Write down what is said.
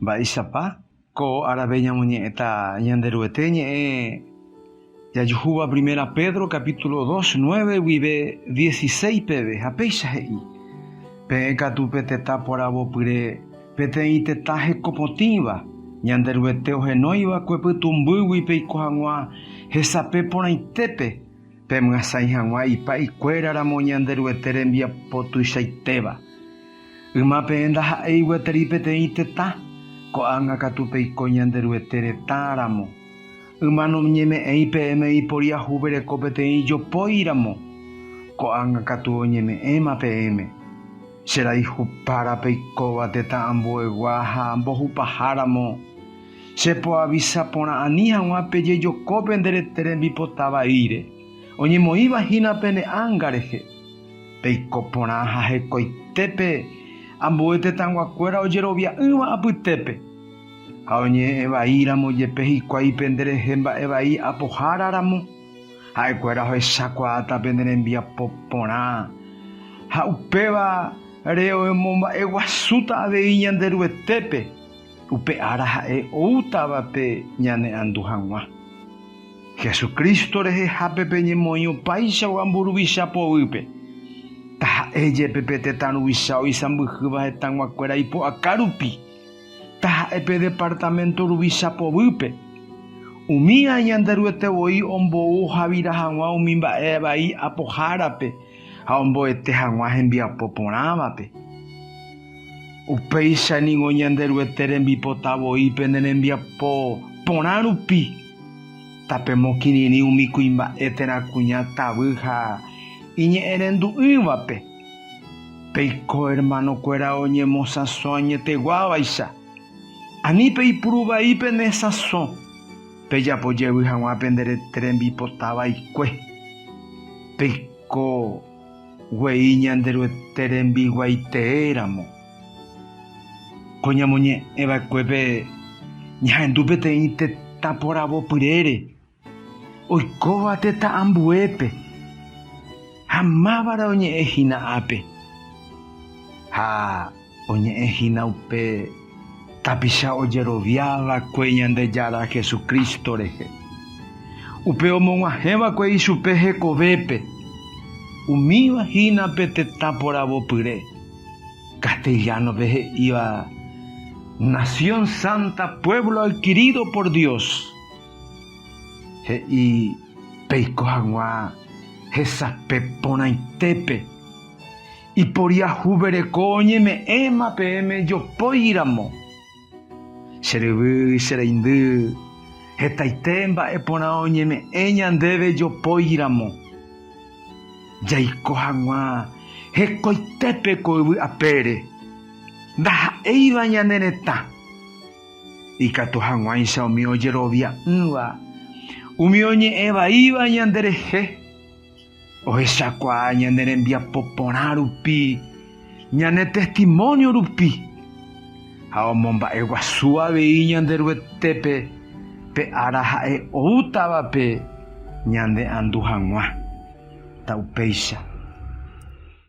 Mba'éichapa ko arave ñamoñe'ẽta ñanderuete ñe'ẽ jajuhúva Primera Pedro capítulo 2, 9 guive 16 peve ha péicha he'i peẽ katu pe tetã poravopyre peteĩ tetã hekopotĩva ñanderuete ohenóivakue pytumbýgui peiko hag̃ua hesape porãitépe pemyasãi hag̃ua ipa'ikuéraramo ñanderuete rembiapo tuichaitéva yma peẽ ndaha'éi gueteri peteĩ tetã ko'ág̃a katu peiko ñanderuete retãramo yma noñeme'ẽi peẽme ipori ahuvereko peteĩ jopóiramo ko'ág̃a katu oñeme'ẽma peẽme che raihupára peikóva tetã ambuegua ha mbohupaháramo chepoavisa porã'ani hag̃ua pejejokópe nderete rembipota vaíre oñemoĩvahína pene ánga rehe peiko porã ha hekoitépe ambue tetãnguakuéra ojerovia'ỹva apytépe ha oñe'ẽ vaíramo jepe hikuái pe nderehe mba'e vai apoháraramo ha'ekuéra ohechakuaáta pe nderembiapo porã ha upéva reomomba'e guasúta avei ñanderuetépe upe ára ha'e oútavape ñane andu hag̃ua Jesucristo rehehápe peñemoĩ opáichagua mburuvicha povýpe taha'éjepe pe tetã ruvicha oisãmbyhýva hetãnguakuéra ipo'aka rupi taha'e pe departamento ruvicha povýpe umíva ñanderuetevoi ombou havira hag̃ua umi mba'e vai apohárape ha omboete hag̃ua hembiapo porãvape upéichaniko ñanderuete rembipotavoi pe nerembiapo porã rupi tape mokirirĩ umi kuimba'e terakuña tavy ha iñe'ẽrendu'ỹvape peiko hermanokuéra oñemosãso añeteguávaicha ani peipuruvai pene sãso pejapojevy hag̃ua pe nderete rembipotavaikue peiko guei ñanderuete rembiguaiteéramo ko ñamoñe'ẽvakuépe ñahendu peteĩ tetã poravopyrére oikóva tetã ambuépe ha mávara oñe'ẽhína ápe ha oñe'ẽhína upe tapicha ojeroviávakue Ñandejára Jesucristo rehe upe omog̃uahẽvakue ichupe hekovépe umívahína pe tetã poravopyre castellanope he'íva Nación Santa, pueblo adquirido por Dios he'i peiko hag̃ua hesape porãitépe ipori ahuvereko oñeme'ẽma peẽme jopóiramo cheryvy chereindy hetaite mba'e porã oñeme'ẽ ñandéve jopóiramo jaiko hag̃ua hekoitépe ko yvy apére ndaha'éiva ñane retã ikatu hag̃uáicha umi ojerovia'ỹva umi oñe'ẽ vaíva ñanderehe ohechakuaa ñane rembiapo porã rupi ñane testimonio rupi ha omomba'e guasu avei ñanderuetépe pe ára ha'e oútavape ñande andu hag̃ua ta upéicha